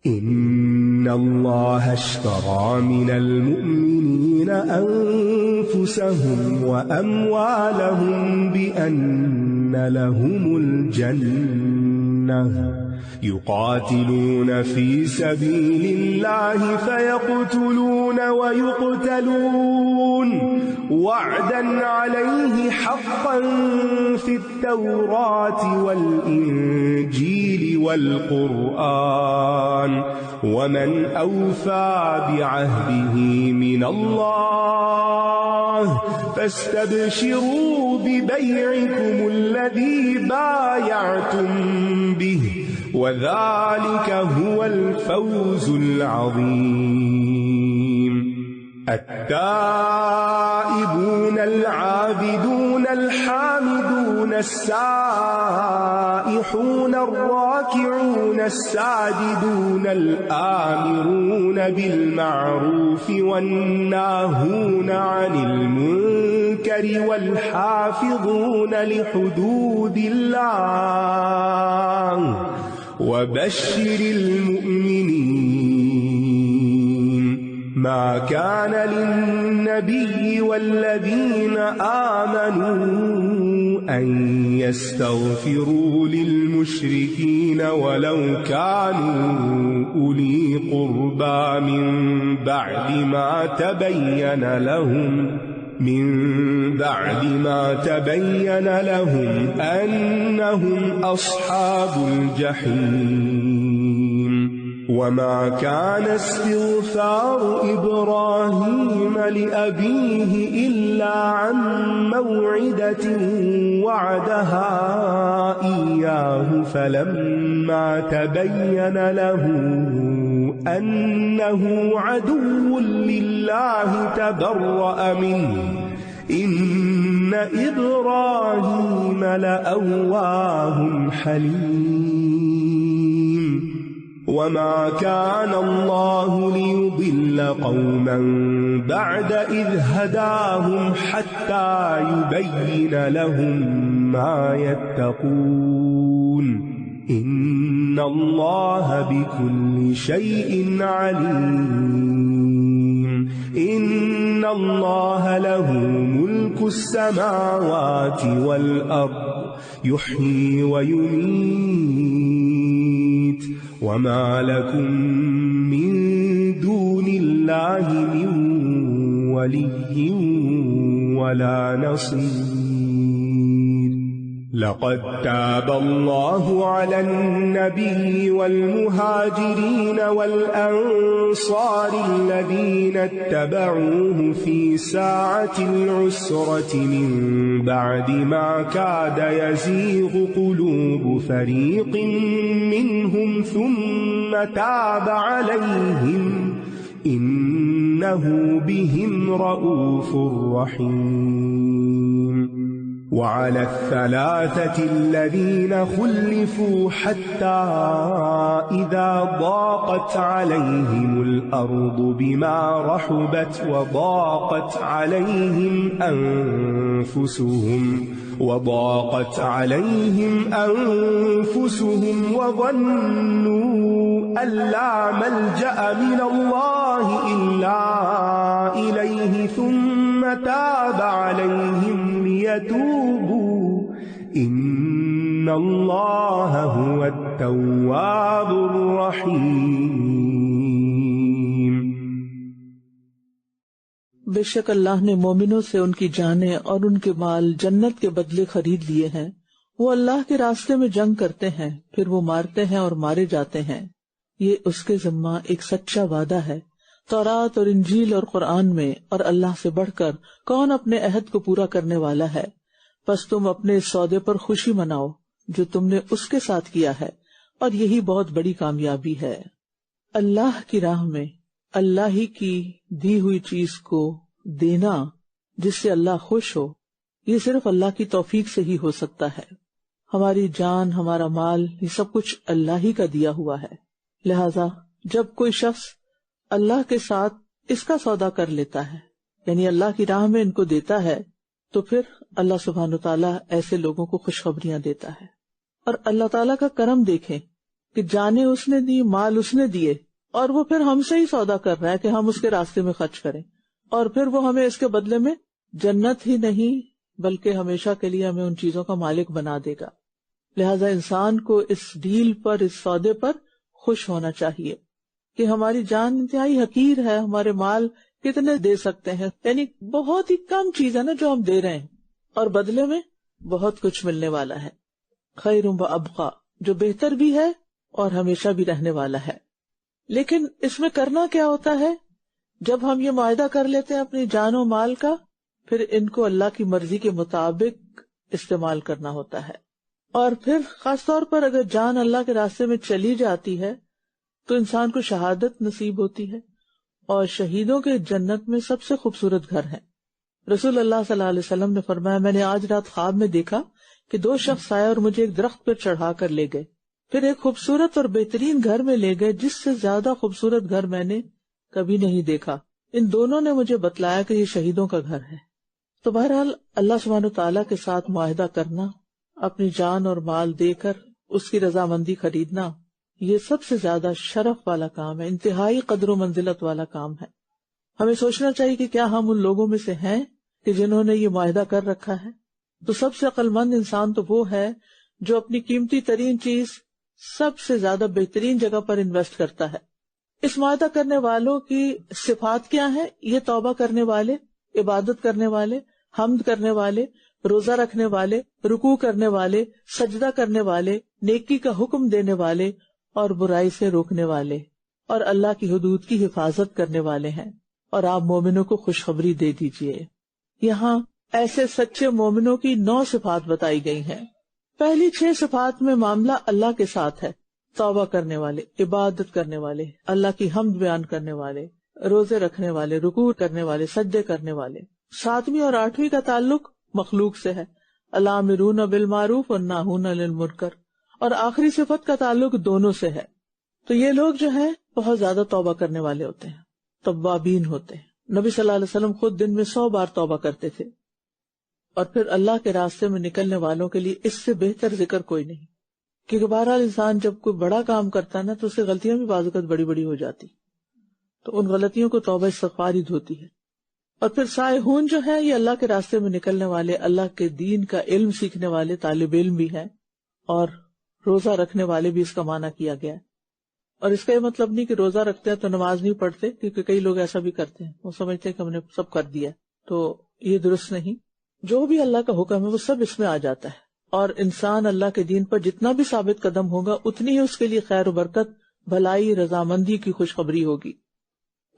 إن الله اشترى من المؤمنين أنفسهم وأموالهم بأن لهم الجنة يقاتلون في سبيل الله فيقتلون ويقتلون وعدا عليه حقا في التوراة والإنجيل والقرآن ومن أوفى بعهده من الله فاستبشروا ببيعكم الذي بايعتم به وذلك هو الفوز العظيم. التائبون العابدون الحامدون السائحون الراكعون الساجدون الآمرون بالمعروف والناهون عن المنكر والحافظون لحدود الله وبشر المؤمنين. ما كان للنبي والذين آمنوا أن يستغفروا للمشركين ولو كانوا أولي قربى من بعد ما تبين لهم أنهم أصحاب الجحيم. وما كان استغفار إبراهيم لأبيه إلا عن موعدة وعدها إياه فلما تبين له أنه عدو لله تبرأ منه إن إبراهيم لأواه حليم. وما كان الله ليضل قوما بعد إذ هداهم حتى يبين لهم ما يتقون إن الله بكل شيء عليم. إن الله له ملك السماوات والأرض يحيي ويميت وما لكم من دون الله من ولي ولا نصير. لقد تاب الله على النبي والمهاجرين والأنصار الذين اتبعوه في ساعة العسرة من بعد ما كاد يزيغ قلوب فريق منهم ثم تاب عليهم إنه بهم رؤوف رحيم. وعلى الثلاثة الذين خلفوا حتى إذا ضاقت عليهم الأرض بما رحبت وضاقت عليهم أنفسهم وظنوا أن لا ملجأ من الله إلا إليه ثم تاب عليهم ليتوبوا إن الله هو التواب الرحيم. بے شک اللہ نے مومنوں سے ان کی جانیں اور ان کے مال جنت کے بدلے خرید لیے ہیں. وہ اللہ کے راستے میں جنگ کرتے ہیں پھر وہ مارتے ہیں اور مارے جاتے ہیں. یہ اس کے ذمہ ایک سچا وعدہ ہے. تورات اور انجیل اور قرآن میں اور اللہ سے بڑھ کر کون اپنے عہد کو پورا کرنے والا ہے؟ پس تم اپنے اس سودے پر خوشی مناؤ جو تم نے اس کے ساتھ کیا ہے اور یہی بہت بڑی کامیابی ہے. اللہ کی راہ میں اللہ ہی کی دی ہوئی چیز کو دینا جس سے اللہ خوش ہو، یہ صرف اللہ کی توفیق سے ہی ہو سکتا ہے. ہماری جان، ہمارا مال، یہ سب کچھ اللہ ہی کا دیا ہوا ہے. لہذا جب کوئی شخص اللہ کے ساتھ اس کا سودا کر لیتا ہے، یعنی اللہ کی راہ میں ان کو دیتا ہے، تو پھر اللہ سبحانہ وتعالیٰ ایسے لوگوں کو خوشخبریاں دیتا ہے. اور اللہ تعالیٰ کا کرم دیکھیں کہ جانیں اس نے دی، مال اس نے دیے، اور وہ پھر ہم سے ہی سودا کر رہا ہے کہ ہم اس کے راستے میں خرچ کریں، اور پھر وہ ہمیں اس کے بدلے میں جنت ہی نہیں بلکہ ہمیشہ کے لیے ہمیں ان چیزوں کا مالک بنا دے گا۔ لہذا انسان کو اس ڈیل پر، اس سودے پر خوش ہونا چاہیے کہ ہماری جان انتہائی حقیر ہے، ہمارے مال کتنے دے سکتے ہیں، یعنی بہت ہی کم چیز ہے نا جو ہم دے رہے ہیں، اور بدلے میں بہت کچھ ملنے والا ہے۔ خیر و ابقا، جو بہتر بھی ہے اور ہمیشہ بھی رہنے والا ہے۔ لیکن اس میں کرنا کیا ہوتا ہے؟ جب ہم یہ معاہدہ کر لیتے ہیں اپنی جان و مال کا، پھر ان کو اللہ کی مرضی کے مطابق استعمال کرنا ہوتا ہے۔ اور پھر خاص طور پر اگر جان اللہ کے راستے میں چلی جاتی ہے تو انسان کو شہادت نصیب ہوتی ہے، اور شہیدوں کے جنت میں سب سے خوبصورت گھر ہے۔ رسول اللہ صلی اللہ علیہ وسلم نے فرمایا، میں نے آج رات خواب میں دیکھا کہ 2 شخص آئے اور مجھے ایک درخت پر چڑھا کر لے گئے، پھر ایک خوبصورت اور بہترین گھر میں لے گئے جس سے زیادہ خوبصورت گھر میں نے کبھی نہیں دیکھا۔ ان دونوں نے مجھے بتلایا کہ یہ شہیدوں کا گھر ہے۔ تو بہرحال اللہ سبحانہ وتعالیٰ کے ساتھ معاہدہ کرنا، اپنی جان اور مال دے کر اس کی رضامندی خریدنا، یہ سب سے زیادہ شرف والا کام ہے، انتہائی قدر و منزلت والا کام ہے۔ ہمیں سوچنا چاہیے کہ کیا ہم ان لوگوں میں سے ہیں کہ جنہوں نے یہ معاہدہ کر رکھا ہے؟ تو سب سے عقل مند انسان تو وہ ہے جو اپنی قیمتی ترین چیز سب سے زیادہ بہترین جگہ پر انویسٹ کرتا ہے۔ اس معاہدہ کرنے والوں کی صفات کیا ہیں؟ یہ توبہ کرنے والے، عبادت کرنے والے، حمد کرنے والے، روزہ رکھنے والے، رکوع کرنے والے، سجدہ کرنے والے، نیکی کا حکم دینے والے اور برائی سے روکنے والے، اور اللہ کی حدود کی حفاظت کرنے والے ہیں۔ اور آپ مومنوں کو خوشخبری دے دیجئے۔ یہاں ایسے سچے مومنوں کی 9 صفات بتائی گئی ہیں۔ پہلی 6 صفات میں معاملہ اللہ کے ساتھ ہے، توبہ کرنے والے، عبادت کرنے والے، اللہ کی حمد بیان کرنے والے، روزے رکھنے والے، رکوع کرنے والے، سجدے کرنے والے۔ 7ویں اور 8ویں کا تعلق مخلوق سے ہے، الامرون بالمعروف والناہون عن المنکر، اور آخری صفت کا تعلق دونوں سے ہے۔ تو یہ لوگ جو ہیں بہت زیادہ توبہ کرنے والے ہوتے ہیں، توابین ہوتے ہیں۔ نبی صلی اللہ علیہ وسلم خود دن میں 100 بار توبہ کرتے تھے، اور پھر اللہ کے راستے میں نکلنے والوں کے لیے اس سے بہتر ذکر کوئی نہیں، کیونکہ بہرحال انسان جب کوئی بڑا کام کرتا ہے نا تو اس سے غلطیاں بھی بعض اوقات بڑی بڑی ہو جاتی، تو ان غلطیوں کو توبہ استغفار ہی دھوتی ہے۔ اور پھر سائحون جو ہے یہ اللہ کے راستے میں نکلنے والے، اللہ کے دین کا علم سیکھنے والے طالب علم بھی ہیں، اور روزہ رکھنے والے بھی اس کا معنی کیا گیا ہے۔ اور اس کا یہ مطلب نہیں کہ روزہ رکھتے ہیں تو نماز نہیں پڑھتے، کیونکہ کئی لوگ ایسا بھی کرتے ہیں، وہ سمجھتے ہیں کہ ہم نے سب کر دیا، تو یہ درست نہیں۔ جو بھی اللہ کا حکم ہے وہ سب اس میں آ جاتا ہے، اور انسان اللہ کے دین پر جتنا بھی ثابت قدم ہوگا اتنی ہی اس کے لیے خیر و برکت، بھلائی، رضامندی کی خوشخبری ہوگی۔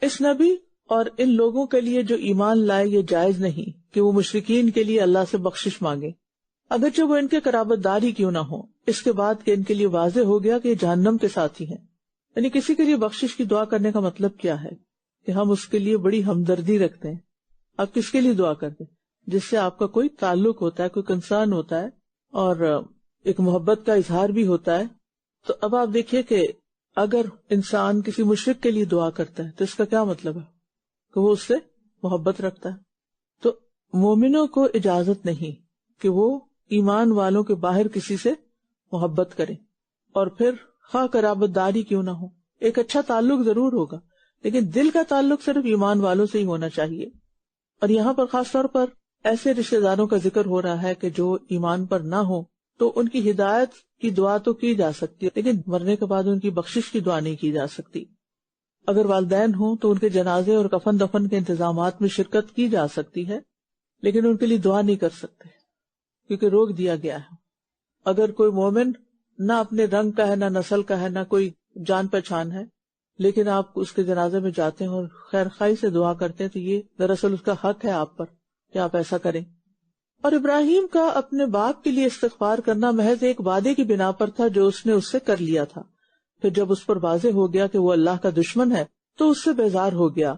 اس نبی اور ان لوگوں کے لیے جو ایمان لائے یہ جائز نہیں کہ وہ مشرکین کے لیے اللہ سے بخشش مانگے، اگرچہ وہ ان کے قرابت دار ہی کیوں نہ ہو، اس کے بعد کہ ان کے لیے واضح ہو گیا کہ یہ جہنم کے ساتھی ہیں۔ یعنی کسی کے لیے بخشش کی دعا کرنے کا مطلب کیا ہے؟ کہ ہم اس کے لیے بڑی ہمدردی رکھتے ہیں۔ آپ کس کے لیے دعا کرتے ہیں؟ جس سے آپ کا کوئی تعلق ہوتا ہے، کوئی کنسرن ہوتا ہے، اور ایک محبت کا اظہار بھی ہوتا ہے۔ تو اب آپ دیکھیے کہ اگر انسان کسی مشرک کے لیے دعا کرتا ہے تو اس کا کیا مطلب ہے؟ کہ وہ اس سے محبت رکھتا ہے۔ تو مومنوں کو اجازت نہیں کہ وہ ایمان والوں کے باہر کسی سے محبت کریں، اور پھر خواہ قرابت داری کیوں نہ ہو، ایک اچھا تعلق ضرور ہوگا لیکن دل کا تعلق صرف ایمان والوں سے ہی ہونا چاہیے۔ اور یہاں پر خاص طور پر ایسے رشتہ داروں کا ذکر ہو رہا ہے کہ جو ایمان پر نہ ہو، تو ان کی ہدایت کی دعا تو کی جا سکتی ہے لیکن مرنے کے بعد ان کی بخشش کی دعا نہیں کی جا سکتی۔ اگر والدین ہوں تو ان کے جنازے اور کفن دفن کے انتظامات میں شرکت کی جا سکتی ہے لیکن ان کے لیے دعا نہیں کر سکتے، کیونکہ روک دیا گیا ہے۔ اگر کوئی مومن نہ اپنے رنگ کا ہے، نہ نسل کا ہے، نہ کوئی جان پہچان ہے، لیکن آپ اس کے جنازے میں جاتے ہیں اور خیر خواہی سے دعا کرتے ہیں، تو یہ دراصل اس کا حق ہے آپ پر کہ آپ ایسا کریں۔ اور ابراہیم کا اپنے باپ کے لیے استغفار کرنا محض ایک وعدے کی بنا پر تھا جو اس نے اس سے کر لیا تھا۔ پھر جب اس پر واضح ہو گیا کہ وہ اللہ کا دشمن ہے تو اس سے بیزار ہو گیا۔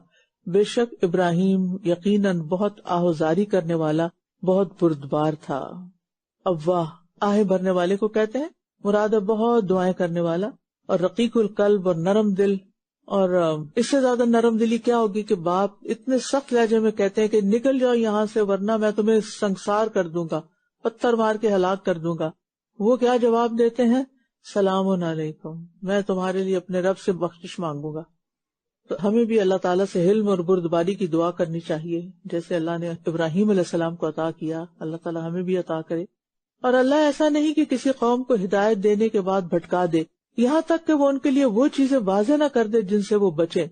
بے شک ابراہیم یقیناً بہت آہوزاری کرنے والا، بہت بردبار تھا۔ اواہ، آہ بھرنے والے کو کہتے ہیں، مراد ہے بہت دعائیں کرنے والا، اور رقیق القلب، اور نرم دل۔ اور اس سے زیادہ نرم دلی کیا ہوگی کہ باپ اتنے سخت لہجے میں کہتے ہیں کہ نکل جاؤ یہاں سے ورنہ میں تمہیں سنسار کر دوں گا، پتھر مار کے ہلاک کر دوں گا۔ وہ کیا جواب دیتے ہیں؟ سلام علیکم، میں تمہارے لیے اپنے رب سے بخشش مانگوں گا. تو ہمیں بھی اللہ تعالیٰ سے حلم اور بردباری کی دعا کرنی چاہیے، جیسے اللہ نے ابراہیم علیہ السلام کو عطا کیا، اللہ تعالیٰ ہمیں بھی عطا کرے. اور اللہ ایسا نہیں کہ کسی قوم کو ہدایت دینے کے بعد بھٹکا دے، یہاں تک کہ وہ ان کے لیے وہ چیزیں واضح نہ کر دے جن سے وہ بچیں.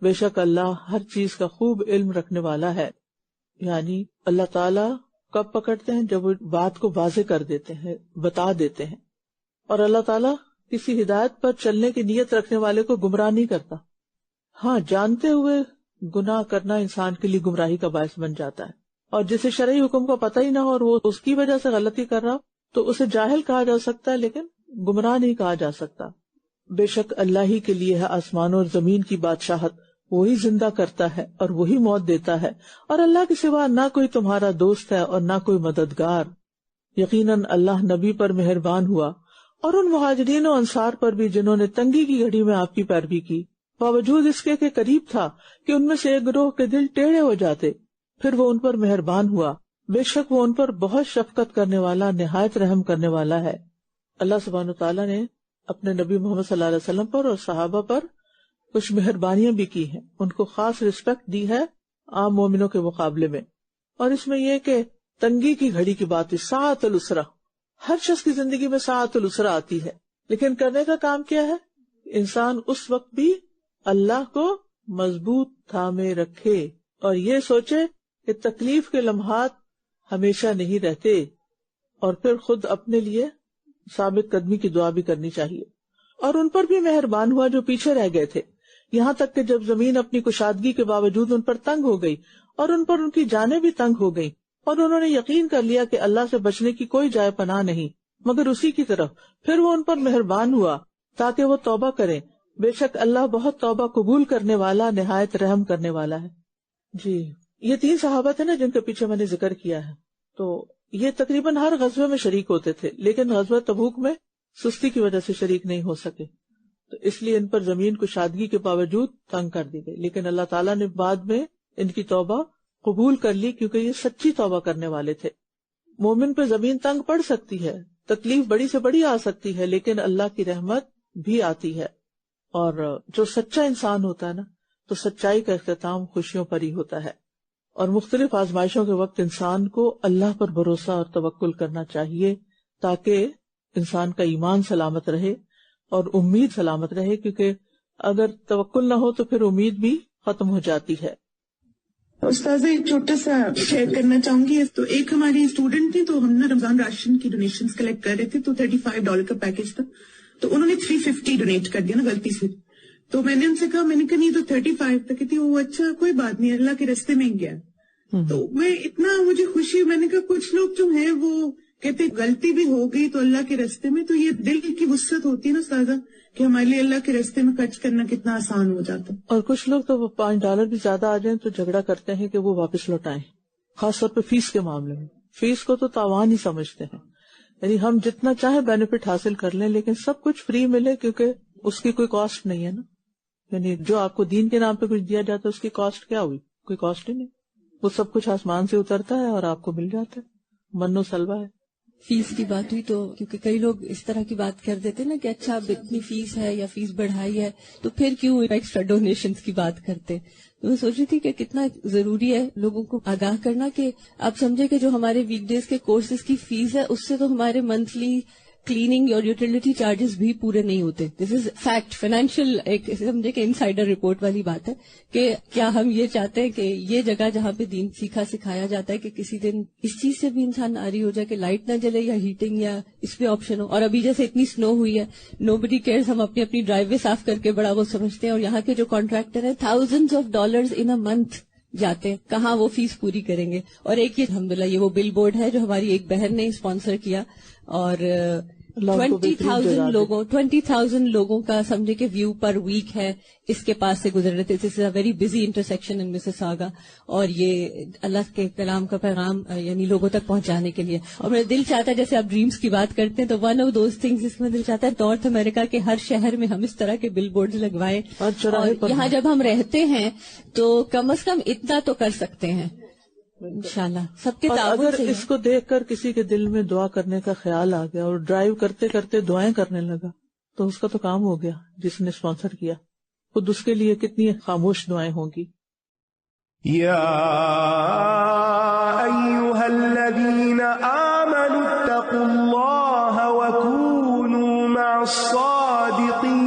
بے شک اللہ ہر چیز کا خوب علم رکھنے والا ہے. یعنی اللہ تعالیٰ کب پکڑتے ہیں؟ جب وہ بات کو واضح کر دیتے ہیں، بتا دیتے ہیں. اور اللہ تعالیٰ کسی ہدایت پر چلنے کی نیت رکھنے والے کو گمراہ نہیں کرتا. ہاں، جانتے ہوئے گناہ کرنا انسان کے لیے گمراہی کا باعث بن جاتا ہے، اور جسے شرعی حکم کا پتہ ہی نہ ہو اور وہ اس کی وجہ سے غلطی کر رہا تو اسے جاہل کہا جا سکتا ہے، لیکن گمراہ نہیں کہا جا سکتا. بے شک اللہ ہی کے لیے ہے آسمانوں اور زمین کی بادشاہت، وہی زندہ کرتا ہے اور وہی موت دیتا ہے، اور اللہ کے سوا نہ کوئی تمہارا دوست ہے اور نہ کوئی مددگار. یقیناً اللہ نبی پر مہربان ہوا اور ان مہاجرین و انصار پر بھی جنہوں نے تنگی کی گھڑی میں آپ کی پیروی کی، باوجود اس کے قریب تھا کہ ان میں سے ایک گروہ کے دل ٹیڑھے ہو جاتے، پھر وہ ان پر مہربان ہوا. بے شک وہ ان پر بہت شفقت کرنے والا، نہایت رحم کرنے والا ہے. اللہ سبحانہ وتعالیٰ نے اپنے نبی محمد صلی اللہ علیہ وسلم پر اور صحابہ پر کچھ مہربانیاں بھی کی ہیں، ان کو خاص رسپیکٹ دی ہے عام مومنوں کے مقابلے میں. اور اس میں یہ کہ تنگی کی گھڑی کی بات ہے، ساعت العسرہ، ہر شخص کی زندگی میں ساعت العسرہ آتی ہے، لیکن کرنے کا کام کیا ہے؟ انسان اس وقت بھی اللہ کو مضبوط تھامے رکھے اور یہ سوچے کہ تکلیف کے لمحات ہمیشہ نہیں رہتے، اور پھر خود اپنے لیے ثابت قدمی کی دعا بھی کرنی چاہیے. اور ان پر بھی مہربان ہوا جو پیچھے رہ گئے تھے، یہاں تک کہ جب زمین اپنی کشادگی کے باوجود ان پر تنگ ہو گئی اور ان پر ان کی جانیں بھی تنگ ہو گئیں، اور انہوں نے یقین کر لیا کہ اللہ سے بچنے کی کوئی جائے پناہ نہیں مگر اسی کی طرف، پھر وہ ان پر مہربان ہوا تاکہ وہ توبہ کریں. بے شک اللہ بہت توبہ قبول کرنے والا، نہایت رحم کرنے والا ہے. جی، یہ 3 صحابہ تھے نا جن کے پیچھے میں نے ذکر کیا ہے، تو یہ تقریباً ہر غزوے میں شریک ہوتے تھے، لیکن غزوہ تبوک میں سستی کی وجہ سے شریک نہیں ہو سکے، تو اس لیے ان پر زمین کشادگی کے باوجود تنگ کر دی گئی. لیکن اللہ تعالیٰ نے بعد میں ان کی توبہ قبول کر لی، کیونکہ یہ سچی توبہ کرنے والے تھے. مومن پہ زمین تنگ پڑ سکتی ہے، تکلیف بڑی سے بڑی آ سکتی ہے، لیکن اللہ کی رحمت بھی آتی ہے. اور جو سچا انسان ہوتا ہے نا، تو سچائی کا اختتام خوشیوں پر ہی ہوتا ہے. اور مختلف آزمائشوں کے وقت انسان کو اللہ پر بھروسہ اور توکل کرنا چاہیے تاکہ انسان کا ایمان سلامت رہے اور امید سلامت رہے، کیونکہ اگر توکل نہ ہو تو پھر امید بھی ختم ہو جاتی ہے. استاذ ایک چھوٹا سا شیئر کرنا چاہوں گی. تو ایک ہماری اسٹوڈنٹ تھی، تو ہم نے رمضان راشن کی ڈونیشنز کلیکٹ کر رہے تھے، تو $35 کا پیکج تھا، تو انہوں نے 350 ڈونیٹ کر دیا نا غلطی سے. تو میں نے ان سے کہا، میں نے کہا نہیں تو 35 تک تھی. وہ اچھا کوئی بات نہیں، اللہ کے راستے میں گیا. تو میں اتنا مجھے خوشی، میں نے کہا کچھ لوگ جو ہیں وہ کہتے غلطی بھی ہو گئی تو اللہ کے راستے میں، تو یہ دل کی وسعت ہوتی ہے نا استاذہ کہ ہمارے لیے اللہ کے راستے میں خرچ کرنا کتنا آسان ہو جاتا. اور کچھ لوگ تو $5 بھی زیادہ آ جائیں تو جھگڑا کرتے ہیں کہ وہ واپس لوٹائیں، خاص طور پہ فیس کے معاملے میں. فیس کو تو تاوان ہی سمجھتے ہیں، یعنی ہم جتنا چاہے بینیفٹ حاصل کر لیں لیکن سب کچھ فری ملے، کیونکہ اس کی کوئی کاسٹ نہیں ہے نا. یعنی جو آپ کو دین کے نام پہ کچھ دیا جاتا ہے اس کی کاسٹ کیا ہوئی؟ کوئی کاسٹ ہی نہیں. وہ سب کچھ آسمان سے اترتا ہے اور آپ کو مل جاتا ہے، من و سلوہ ہے. فیس کی بات ہوئی تو کیونکہ کئی لوگ اس طرح کی بات کر دیتے نا کہ اچھا اب اتنی فیس ہے یا فیس بڑھائی ہے تو پھر کیوں ایکسٹرا ڈونیشنز کی بات کرتے. تو میں سوچ رہی تھی کہ کتنا ضروری ہے لوگوں کو آگاہ کرنا کہ آپ سمجھے کہ جو ہمارے ویک ڈیز کے کورسز کی فیس ہے اس سے تو ہمارے منتھلی کلیننگ اور یوٹیلیٹی چارجز بھی پورے نہیں ہوتے. دس از فیکٹ، فائنینشیل ایک سمجھے کہ انسائڈر رپورٹ والی بات ہے کہ کیا ہم یہ چاہتے ہیں کہ یہ جگہ جہاں پہ دین سیکھا سکھایا جاتا ہے کہ کسی دن اس چیز سے بھی انسان ناری ہو جائے کہ لائٹ نہ جلے یا ہیٹنگ یا اس پہ آپشن ہو. اور ابھی جیسے اتنی سنو ہوئی ہے، نو بڈی کیئرز، ہم اپنی اپنی ڈرائیو وے صاف کر کے بڑا وہ سمجھتے ہیں، اور یہاں کے جو کانٹریکٹر ہیں $thousands in a month جاتے ہیں، کہاں وہ فیس پوری کریں گے. اور ایک یہ الحمدللہ یہ وہ بل بورڈ ہے جو ہماری ایک بہن نے اسپانسر کیا، اور 20,000 لوگوں کا سمجھے کہ ویو پر ویک ہے اس کے پاس سے گزر رہے تھے. This is a very busy intersection in Mississauga, اور یہ اللہ کے کلام کا پیغام یعنی لوگوں تک پہنچانے کے لیے. اور میرا دل چاہتا ہے جیسے آپ ڈریمز کی بات کرتے ہیں تو ون آف دوز تھنگز جس میں دل چاہتا ہے نارتھ امریکہ کے ہر شہر میں ہم اس طرح کے بل بورڈز لگوائیں. اور یہاں جب ہم رہتے ہیں تو کم از کم اتنا تو کر سکتے ہیں انشاءاللہ سب کے اور تعاون اگر سے اس کو دیکھ کر کسی کے دل میں دعا کرنے کا خیال آ گیا اور ڈرائیو کرتے کرتے دعائیں کرنے لگا تو اس کا تو کام ہو گیا جس نے اسپانسر کیا. خود اس کے لیے کتنی خاموش دعائیں ہوں گی. یا ایھا الذین آمنوا اتقوا اللہ وکونوا مع الصادقین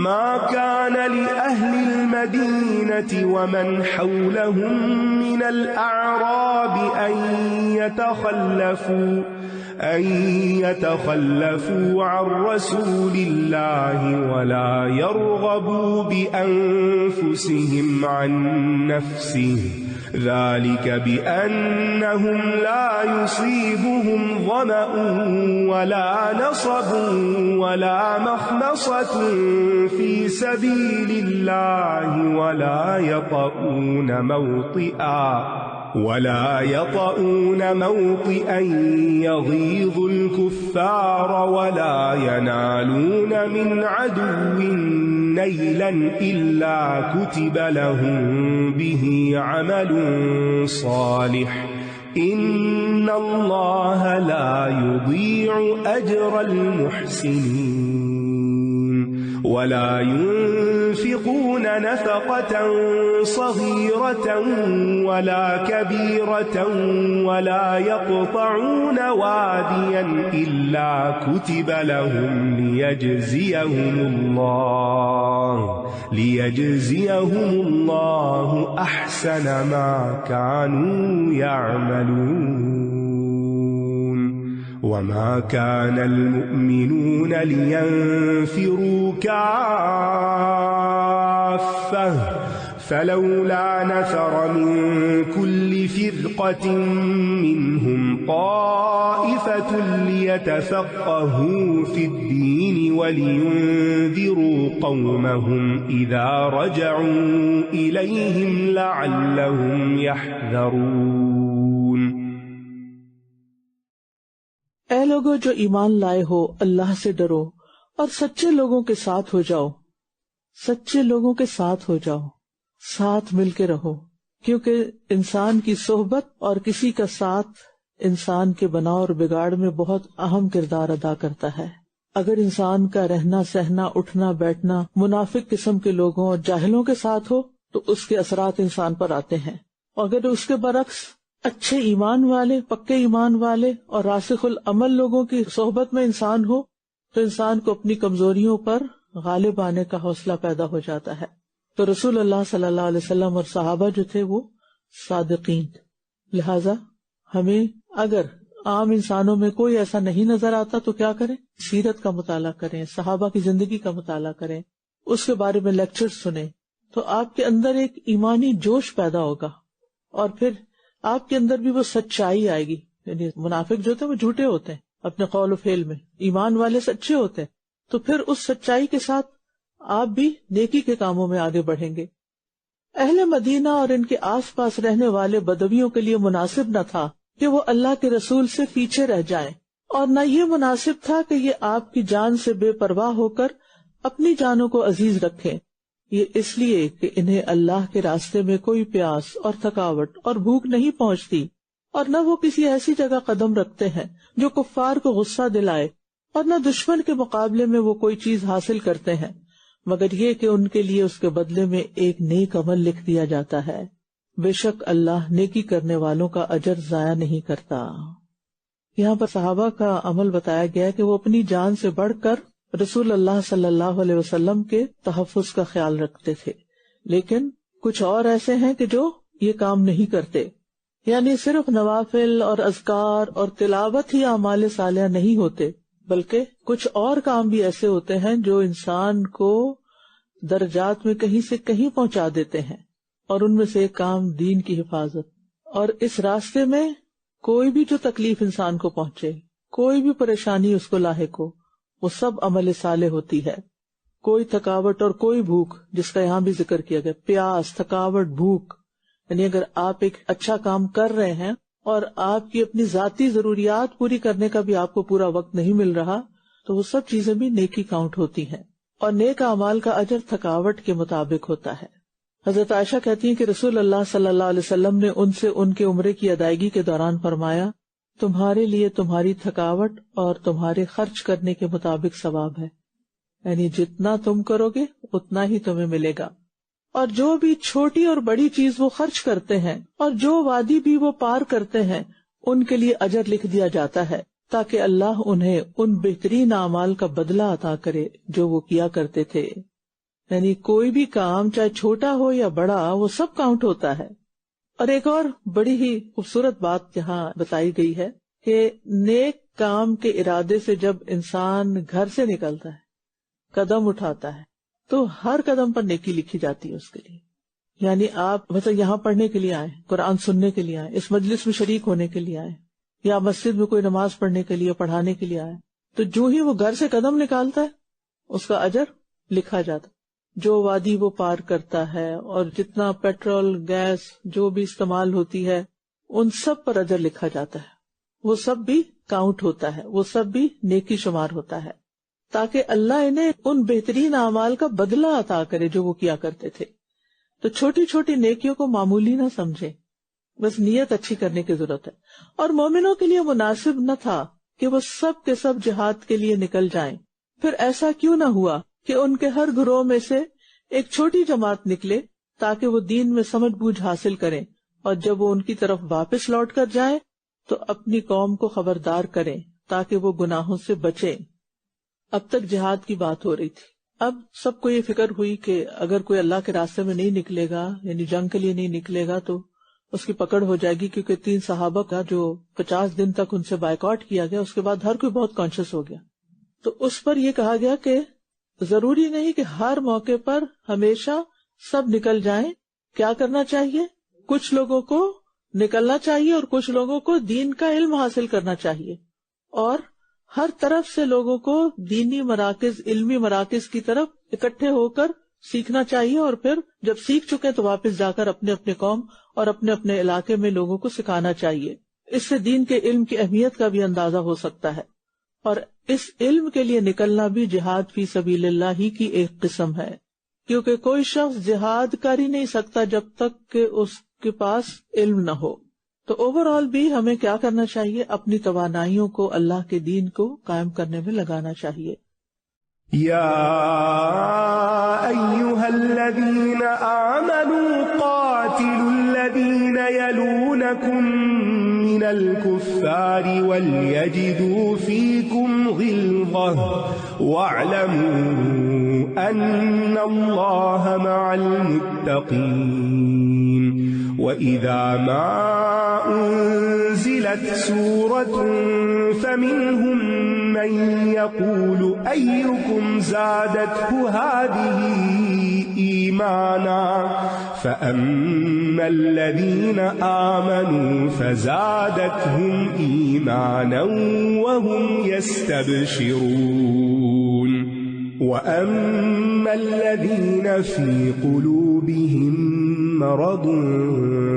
ما كان لأهل المدينة ومن حولهم من الأعراب أن يتخلفوا عن رسول الله ولا يرغبوا بأنفسهم عن نفسه ذلك بأنهم لا يصيبهم ظمأ ولا نصب ولا مخمصة في سبيل الله ولا يطؤون موطئا يغيظ الكفار ولا ينالون من عدو نيلا إلا كتب لهم به عمل صالح إن الله لا يضيع أجر المحسنين ولا ينفقون نفقة صغيرة ولا كبيرة ولا يقطعون واديا إلا كتب لهم ليجزيهم الله أحسن ما كانوا يعملون وما كان المؤمنون لينفروا كافة فلولا نفر من كل فرقة منهم طائفة ليتفقهوا في الدين ولينذروا قومهم إذا رجعوا إليهم لعلهم يحذرون. اے لوگو جو ایمان لائے ہو اللہ سے ڈرو اور سچے لوگوں کے ساتھ ہو جاؤ، سچے لوگوں کے ساتھ ہو جاؤ، ساتھ مل کے رہو، کیونکہ انسان کی صحبت اور کسی کا ساتھ انسان کے بناؤ اور بگاڑ میں بہت اہم کردار ادا کرتا ہے. اگر انسان کا رہنا سہنا اٹھنا بیٹھنا منافق قسم کے لوگوں اور جاہلوں کے ساتھ ہو تو اس کے اثرات انسان پر آتے ہیں. اگر اس کے برعکس اچھے ایمان والے پکے ایمان والے اور راسخ العمل لوگوں کی صحبت میں انسان ہو تو انسان کو اپنی کمزوریوں پر غالب آنے کا حوصلہ پیدا ہو جاتا ہے. تو رسول اللہ صلی اللہ علیہ وسلم اور صحابہ جو تھے وہ صادقین. لہذا ہمیں اگر عام انسانوں میں کوئی ایسا نہیں نظر آتا تو کیا کریں؟ سیرت کا مطالعہ کریں، صحابہ کی زندگی کا مطالعہ کریں، اس کے بارے میں لیکچر سنیں تو آپ کے اندر ایک ایمانی جوش پیدا ہوگا اور پھر آپ کے اندر بھی وہ سچائی آئے گی. یعنی منافق جو ہوتے ہیں وہ جھوٹے ہوتے ہیں اپنے قول و فعل میں، ایمان والے سچے ہوتے ہیں. تو پھر اس سچائی کے ساتھ آپ بھی نیکی کے کاموں میں آگے بڑھیں گے. اہل مدینہ اور ان کے آس پاس رہنے والے بدویوں کے لیے مناسب نہ تھا کہ وہ اللہ کے رسول سے پیچھے رہ جائیں، اور نہ یہ مناسب تھا کہ یہ آپ کی جان سے بے پرواہ ہو کر اپنی جانوں کو عزیز رکھیں. یہ اس لیے کہ انہیں اللہ کے راستے میں کوئی پیاس اور تھکاوٹ اور بھوک نہیں پہنچتی، اور نہ وہ کسی ایسی جگہ قدم رکھتے ہیں جو کفار کو غصہ دلائے، اور نہ دشمن کے مقابلے میں وہ کوئی چیز حاصل کرتے ہیں مگر یہ کہ ان کے لیے اس کے بدلے میں ایک نیک عمل لکھ دیا جاتا ہے. بے شک اللہ نیکی کرنے والوں کا اجر ضائع نہیں کرتا. یہاں پر صحابہ کا عمل بتایا گیا کہ وہ اپنی جان سے بڑھ کر رسول اللہ صلی اللہ علیہ وسلم کے تحفظ کا خیال رکھتے تھے، لیکن کچھ اور ایسے ہیں کہ جو یہ کام نہیں کرتے. یعنی صرف نوافل اور اذکار اور تلاوت ہی اعمال صالحہ نہیں ہوتے، بلکہ کچھ اور کام بھی ایسے ہوتے ہیں جو انسان کو درجات میں کہیں سے کہیں پہنچا دیتے ہیں، اور ان میں سے ایک کام دین کی حفاظت. اور اس راستے میں کوئی بھی جو تکلیف انسان کو پہنچے، کوئی بھی پریشانی اس کو لاحق ہو، وہ سب عمل صالح ہوتی ہے. کوئی تھکاوٹ اور کوئی بھوک، جس کا یہاں بھی ذکر کیا گیا، پیاس، تھکاوٹ، بھوک، یعنی اگر آپ ایک اچھا کام کر رہے ہیں اور آپ کی اپنی ذاتی ضروریات پوری کرنے کا بھی آپ کو پورا وقت نہیں مل رہا تو وہ سب چیزیں بھی نیکی کاؤنٹ ہوتی ہیں. اور نیک اعمال کا اجر تھکاوٹ کے مطابق ہوتا ہے. حضرت عائشہ کہتی ہیں کہ رسول اللہ صلی اللہ علیہ وسلم نے ان سے ان کے عمرے کی ادائیگی کے دوران فرمایا، تمہارے لیے تمہاری تھکاوٹ اور تمہارے خرچ کرنے کے مطابق ثواب ہے، یعنی جتنا تم کرو گے اتنا ہی تمہیں ملے گا، اور جو بھی چھوٹی اور بڑی چیز وہ خرچ کرتے ہیں اور جو وادی بھی وہ پار کرتے ہیں ان کے لیے اجر لکھ دیا جاتا ہے، تاکہ اللہ انہیں ان بہترین اعمال کا بدلہ عطا کرے جو وہ کیا کرتے تھے۔ یعنی کوئی بھی کام چاہے چھوٹا ہو یا بڑا وہ سب کاؤنٹ ہوتا ہے۔ اور ایک اور بڑی ہی خوبصورت بات یہاں بتائی گئی ہے کہ نیک کام کے ارادے سے جب انسان گھر سے نکلتا ہے، قدم اٹھاتا ہے، تو ہر قدم پر نیکی لکھی جاتی ہے اس کے لیے۔ یعنی آپ مطلب یہاں پڑھنے کے لیے آئے، قرآن سننے کے لیے آئے، اس مجلس میں شریک ہونے کے لیے آئے، یا مسجد میں کوئی نماز پڑھنے کے لیے پڑھانے کے لیے آئے، تو جو ہی وہ گھر سے قدم نکالتا ہے اس کا اجر لکھا جاتا ہے۔ جو وادی وہ پار کرتا ہے اور جتنا پیٹرول گیس جو بھی استعمال ہوتی ہے ان سب پر اجر لکھا جاتا ہے، وہ سب بھی کاؤنٹ ہوتا ہے، وہ سب بھی نیکی شمار ہوتا ہے، تاکہ اللہ انہیں ان بہترین اعمال کا بدلہ عطا کرے جو وہ کیا کرتے تھے۔ تو چھوٹی چھوٹی نیکیوں کو معمولی نہ سمجھیں، بس نیت اچھی کرنے کی ضرورت ہے۔ اور مومنوں کے لیے مناسب نہ تھا کہ وہ سب کے سب جہاد کے لیے نکل جائیں، پھر ایسا کیوں نہ ہوا کہ ان کے ہر گروہ میں سے ایک چھوٹی جماعت نکلے تاکہ وہ دین میں سمجھ بوجھ حاصل کریں، اور جب وہ ان کی طرف واپس لوٹ کر جائیں تو اپنی قوم کو خبردار کریں تاکہ وہ گناہوں سے بچیں۔ اب تک جہاد کی بات ہو رہی تھی، اب سب کو یہ فکر ہوئی کہ اگر کوئی اللہ کے راستے میں نہیں نکلے گا، یعنی جنگ کے لیے نہیں نکلے گا، تو اس کی پکڑ ہو جائے گی، کیونکہ 3 صحابہ کا جو 50 دن تک ان سے بائیکاٹ کیا گیا، اس کے بعد ہر کوئی بہت کانشیس ہو گیا۔ تو اس پر یہ کہا گیا کہ ضروری نہیں کہ ہر موقع پر ہمیشہ سب نکل جائیں۔ کیا کرنا چاہیے؟ کچھ لوگوں کو نکلنا چاہیے اور کچھ لوگوں کو دین کا علم حاصل کرنا چاہیے، اور ہر طرف سے لوگوں کو دینی مراکز، علمی مراکز کی طرف اکٹھے ہو کر سیکھنا چاہیے، اور پھر جب سیکھ چکے تو واپس جا کر اپنے اپنے قوم اور اپنے اپنے علاقے میں لوگوں کو سکھانا چاہیے۔ اس سے دین کے علم کی اہمیت کا بھی اندازہ ہو سکتا ہے، اور اس علم کے لیے نکلنا بھی جہاد فی سبیل اللہ ہی کی ایک قسم ہے، کیونکہ کوئی شخص جہاد کر ہی نہیں سکتا جب تک کہ اس کے پاس علم نہ ہو۔ تو اوور آل بھی ہمیں کیا کرنا چاہیے؟ اپنی توانائیوں کو اللہ کے دین کو قائم کرنے میں لگانا چاہیے۔ یا ایھا الذین آمنوا قاتلوا الذین یلونکم من الكفار وليجدوا فيكم غلظة واعلموا أن الله مع المتقين وإذا ما أنزلت سورة فمنهم من يقول أيكم زادته هذه إيمانا فأما الذين آمنوا فزادتهم إيمانا وهم يستبشرون وأما الذين في قلوبهم مرض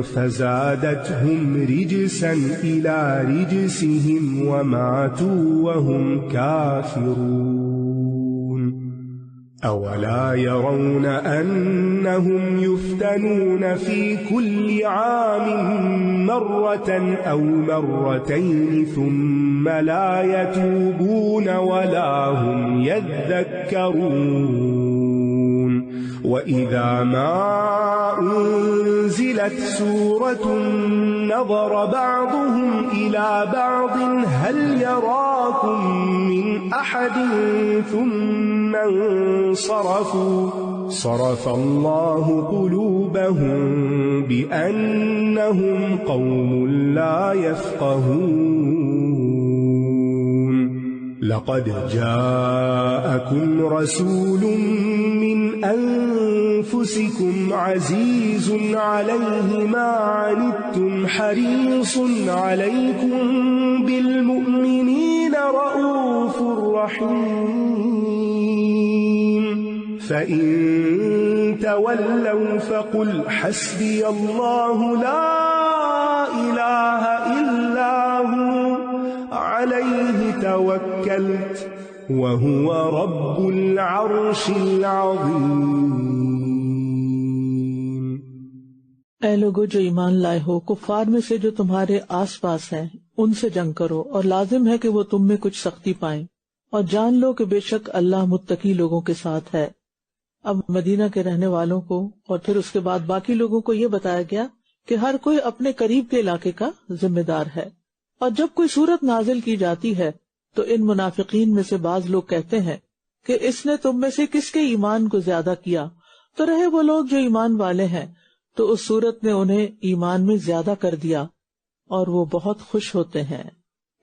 فزادتهم رجسا إلى رجسهم وماتوا وهم كافرون أولا يرون أنهم يفتنون في كل عام مرة أو مرتين ثم لا يتوبون ولا هم يذكرون وإذا ما أنزلت سورة نظر بعضهم إلى بعض هل يراكم من أحد ثم انصرفوا صرف الله قلوبهم بأنهم قوم لا يفقهون لقد جاءكم رسول من أنفسكم عزيز عليه ما عنتم حريص عليكم بالمؤمنين رؤوف رحيم فإن تولوا فقل حسبي الله لا إله إلا هو عليه توكلت وهو رب العرش العظيم اے لوگو جو ایمان لائے ہو، کفار میں سے جو تمہارے آس پاس ہیں ان سے جنگ کرو، اور لازم ہے کہ وہ تم میں کچھ سختی پائیں، اور جان لو کہ بے شک اللہ متقی لوگوں کے ساتھ ہے۔ اب مدینہ کے رہنے والوں کو اور پھر اس کے بعد باقی لوگوں کو یہ بتایا گیا کہ ہر کوئی اپنے قریب کے علاقے کا ذمہ دار ہے، اور جب کوئی صورت نازل کی جاتی ہے تو ان منافقین میں سے بعض لوگ کہتے ہیں کہ اس نے تم میں سے کس کے ایمان کو زیادہ کیا، تو رہے وہ لوگ جو ایمان والے ہیں تو اس صورت نے انہیں ایمان میں زیادہ کر دیا اور وہ بہت خوش ہوتے ہیں۔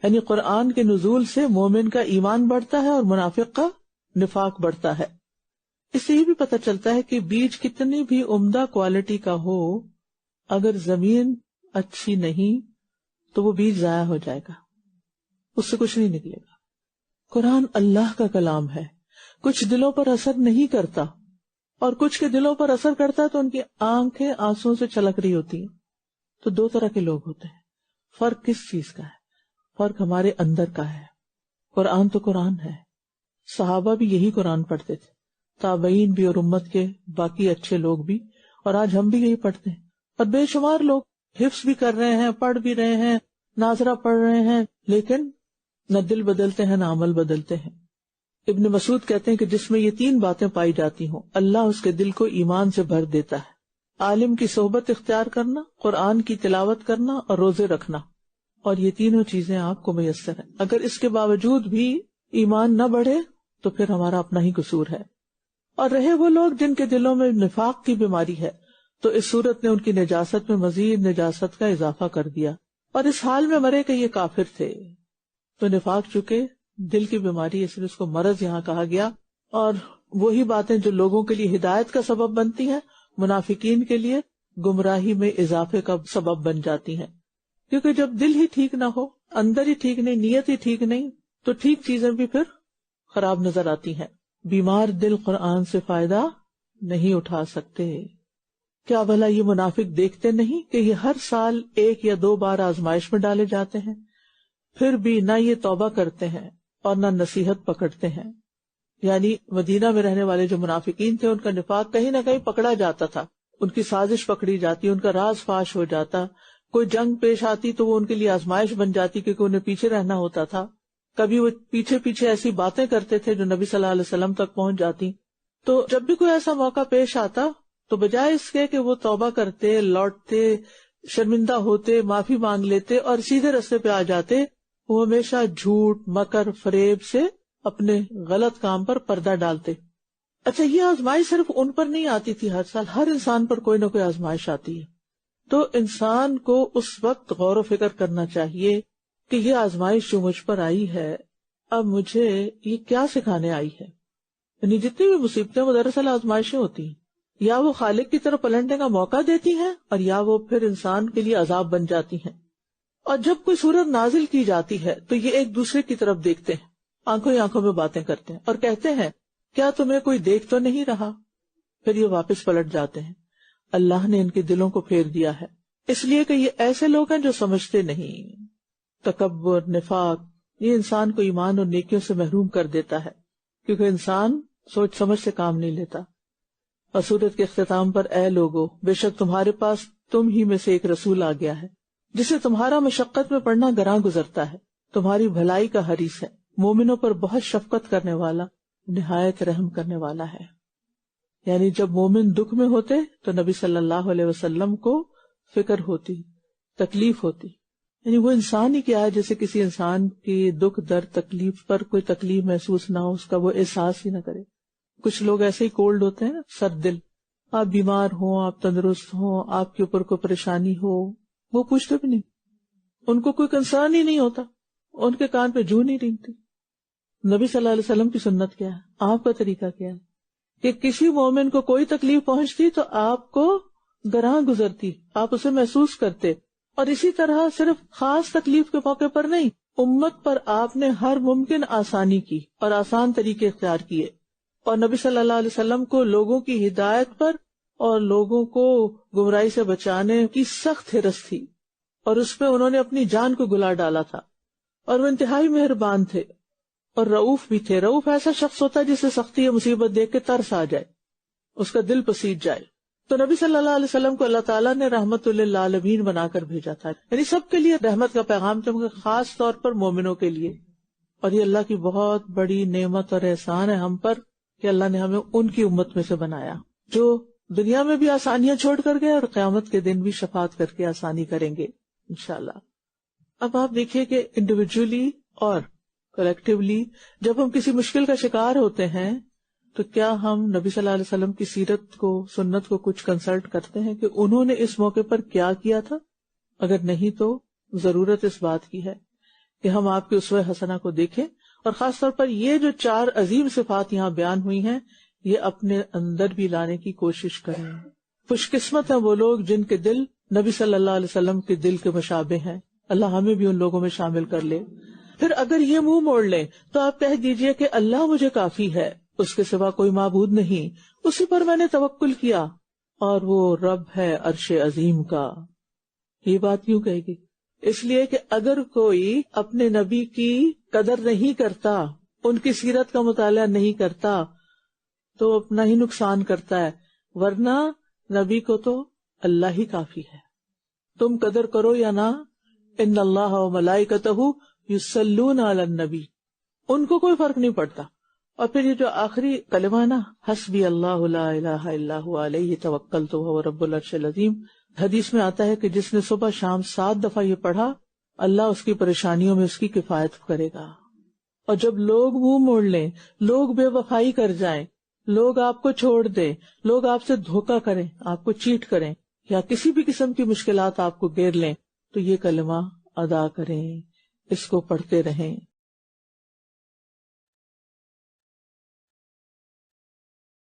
یعنی قرآن کے نزول سے مومن کا ایمان بڑھتا ہے اور منافق کا نفاق بڑھتا ہے۔ اس سے یہ بھی پتہ چلتا ہے کہ بیج کتنی بھی عمدہ کوالٹی کا ہو، اگر زمین اچھی نہیں تو وہ بیج ضائع ہو جائے گا، اس سے کچھ نہیں نکلے گا۔ قرآن اللہ کا کلام ہے، کچھ دلوں پر اثر نہیں کرتا، اور کچھ کے دلوں پر اثر کرتا ہے تو ان کی آنکھیں آنسوں سے چھلک رہی ہوتی ہیں۔ تو دو طرح کے لوگ ہوتے ہیں۔ فرق کس چیز کا ہے؟ فرق ہمارے اندر کا ہے۔ قرآن تو قرآن ہے، صحابہ بھی یہی قرآن پڑھتے تھے، تابعین بھی اور امت کے باقی اچھے لوگ بھی، اور آج ہم بھی یہی پڑھتے ہیں، اور بے شمار لوگ حفظ بھی کر رہے ہیں، پڑھ بھی رہے ہیں، ناظرہ پڑھ رہے ہیں، لیکن نہ دل بدلتے ہیں نہ عمل بدلتے ہیں۔ ابن مسعود کہتے ہیں کہ جس میں یہ تین باتیں پائی جاتی ہوں اللہ اس کے دل کو ایمان سے بھر دیتا ہے: عالم کی صحبت اختیار کرنا، قرآن کی تلاوت کرنا اور روزے رکھنا، اور یہ تینوں چیزیں آپ کو میسر ہیں۔ اگر اس کے باوجود بھی ایمان نہ بڑھے تو پھر ہمارا اپنا ہی قصور ہے۔ اور رہے وہ لوگ جن کے دلوں میں نفاق کی بیماری ہے تو اس صورت نے ان کی نجاست میں مزید نجاست کا اضافہ کر دیا، اور اس حال میں مرے کہ یہ کافر تھے۔ تو نفاق چونکہ دل کی بیماری، اس لیے اس کو مرض یہاں کہا گیا، اور وہی باتیں جو لوگوں کے لیے ہدایت کا سبب بنتی ہیں منافقین کے لیے گمراہی میں اضافے کا سبب بن جاتی ہیں، کیونکہ جب دل ہی ٹھیک نہ ہو، اندر ہی ٹھیک نہیں، نیت ہی ٹھیک نہیں، تو ٹھیک چیزیں بھی پھر خراب نظر آتی ہیں۔ بیمار دل قرآن سے فائدہ نہیں اٹھا سکتے۔ کیا بھلا یہ منافق دیکھتے نہیں کہ یہ ہر سال 1 یا 2 بار آزمائش میں ڈالے جاتے ہیں، پھر بھی نہ یہ توبہ کرتے ہیں اور نہ نصیحت پکڑتے ہیں؟ یعنی مدینہ میں رہنے والے جو منافقین تھے ان کا نفاق کہیں نہ کہیں پکڑا جاتا تھا، ان کی سازش پکڑی جاتی، ان کا راز فاش ہو جاتا، کوئی جنگ پیش آتی تو وہ ان کے لیے آزمائش بن جاتی کیونکہ انہیں پیچھے رہنا ہوتا تھا۔ کبھی وہ پیچھے پیچھے ایسی باتیں کرتے تھے جو نبی صلی اللہ علیہ وسلم تک پہنچ جاتی۔ تو جب بھی کوئی ایسا موقع پیش آتا تو بجائے اس کے کہ وہ توبہ کرتے، لوٹتے، شرمندہ ہوتے، معافی مانگ لیتے اور سیدھے رستے پہ آ جاتے، وہ ہمیشہ جھوٹ، مکر، فریب سے اپنے غلط کام پر پردہ ڈالتے۔ اچھا، یہ آزمائش صرف ان پر نہیں آتی تھی، ہر سال ہر انسان پر کوئی نہ کوئی آزمائش آتی ہے۔ تو انسان کو اس وقت غور و فکر کرنا چاہیے کہ یہ آزمائش جو مجھ پر آئی ہے، اب مجھے یہ کیا سکھانے آئی ہے۔ یعنی جتنی بھی مصیبتیں وہ دراصل آزمائشیں ہوتی ہیں، یا وہ خالق کی طرف پلٹنے کا موقع دیتی ہیں اور یا وہ پھر انسان کے لیے عذاب بن جاتی ہیں۔ اور جب کوئی صورت نازل کی جاتی ہے تو یہ ایک دوسرے کی طرف دیکھتے ہیں، آنکھوں ہی آنکھوں میں باتیں کرتے ہیں اور کہتے ہیں کیا تمہیں کوئی دیکھ تو نہیں رہا؟ پھر یہ واپس پلٹ جاتے ہیں۔ اللہ نے ان کے دلوں کو پھیر دیا ہے، اس لیے کہ یہ ایسے لوگ ہیں جو سمجھتے نہیں۔ تکبر، نفاق، یہ انسان کو ایمان اور نیکیوں سے محروم کر دیتا ہے، کیونکہ انسان سوچ سمجھ سے کام نہیں لیتا۔ اور سورت کے اختتام پر اے لوگو، بے شک تمہارے پاس تم ہی میں سے ایک رسول آ گیا ہے جسے تمہارا مشقت میں پڑنا گراں گزرتا ہے، تمہاری بھلائی کا حریص ہے، مومنوں پر بہت شفقت کرنے والا، نہایت رحم کرنے والا ہے۔ یعنی جب مومن دکھ میں ہوتے تو نبی صلی اللہ علیہ وسلم کو فکر ہوتی، تکلیف ہوتی۔ یعنی وہ انسان ہی کیا ہے جیسے کسی انسان کی دکھ درد تکلیف پر کوئی تکلیف محسوس نہ ہو، اس کا وہ احساس ہی نہ کرے۔ کچھ لوگ ایسے ہی کولڈ ہوتے ہیں نا، سرد دل، آپ بیمار ہوں، آپ تندرست ہوں، آپ کے اوپر کوئی پریشانی ہو، وہ پوچھتے بھی نہیں، ان کو کوئی کنسرن ہی نہیں ہوتا، ان کے کان پہ جوں نہیں رینگتی۔ نبی صلی اللہ علیہ وسلم کی سنت کیا ہے، آپ کا طریقہ کیا ہے کہ کسی مومن کو کوئی تکلیف پہنچتی تو آپ کو گراں گزرتی، آپ اسے محسوس کرتے، اور اسی طرح صرف خاص تکلیف کے موقع پر نہیں، امت پر آپ نے ہر ممکن آسانی کی اور آسان طریقے اختیار کیے، اور نبی صلی اللہ علیہ وسلم کو لوگوں کی ہدایت پر اور لوگوں کو گمراہی سے بچانے کی سخت حرص تھی، اور اس پہ انہوں نے اپنی جان کو گلا ڈالا تھا، اور وہ انتہائی مہربان تھے اور رؤوف بھی تھے۔ رؤوف ایسا شخص ہوتا ہے جسے سختی یا مصیبت دیکھ کے ترس آ جائے، اس کا دل پسیج جائے، تو نبی صلی اللہ علیہ وسلم کو اللہ تعالیٰ نے رحمت للعالمین بنا کر بھیجا تھا، یعنی سب کے لیے رحمت کا پیغام تھا، مگر خاص طور پر مومنوں کے لیے. اور یہ اللہ کی بہت بڑی نعمت اور احسان ہے ہم پر کہ اللہ نے ہمیں ان کی امت میں سے بنایا جو دنیا میں بھی آسانیاں چھوڑ کر گئے اور قیامت کے دن بھی شفاعت کر کے آسانی کریں گے انشاءاللہ. اب آپ دیکھیے کہ انڈیویجولی اور کلیکٹیولی جب ہم کسی مشکل کا شکار ہوتے ہیں تو کیا ہم نبی صلی اللہ علیہ وسلم کی سیرت کو، سنت کو کچھ کنسلٹ کرتے ہیں کہ انہوں نے اس موقع پر کیا کیا تھا؟ اگر نہیں تو ضرورت اس بات کی ہے کہ ہم آپ کے اسوہ حسنہ کو دیکھیں، اور خاص طور پر یہ جو 4 عظیم صفات یہاں بیان ہوئی ہیں یہ اپنے اندر بھی لانے کی کوشش کریں. خوش قسمت ہیں وہ لوگ جن کے دل نبی صلی اللہ علیہ وسلم کے دل کے مشابہ ہیں. اللہ ہمیں بھی ان لوگوں میں شامل کر لے. پھر اگر یہ منہ موڑ لیں تو آپ کہہ دیجئے کہ اللہ مجھے کافی ہے، اس کے سوا کوئی معبود نہیں، اسی پر میں نے توکل کیا، اور وہ رب ہے عرش عظیم کا. یہ بات کیوں کہے گی؟ اس لیے کہ اگر کوئی اپنے نبی کی قدر نہیں کرتا، ان کی سیرت کا مطالعہ نہیں کرتا تو اپنا ہی نقصان کرتا ہے، ورنہ نبی کو تو اللہ ہی کافی ہے. تم قدر کرو یا نہ، ان اللہ و ملائکتہ یصلون علی النبی، ان کو کوئی فرق نہیں پڑتا. اور پھر یہ جو آخری کلمہ ہے نا، حسبی اللہ لا الہ الا هو علیہ توکلت وہو رب العرش العظیم، حدیث میں آتا ہے کہ جس نے صبح شام 7 دفعہ یہ پڑھا اللہ اس کی پریشانیوں میں اس کی کفایت کرے گا. اور جب لوگ منہ موڑ لیں، لوگ بے وفائی کر جائیں، لوگ آپ کو چھوڑ دیں، لوگ آپ سے دھوکہ کریں، آپ کو چیٹ کریں، یا کسی بھی قسم کی مشکلات آپ کو گھیر لیں، تو یہ کلمہ ادا کریں، اس کو پڑھتے رہیں.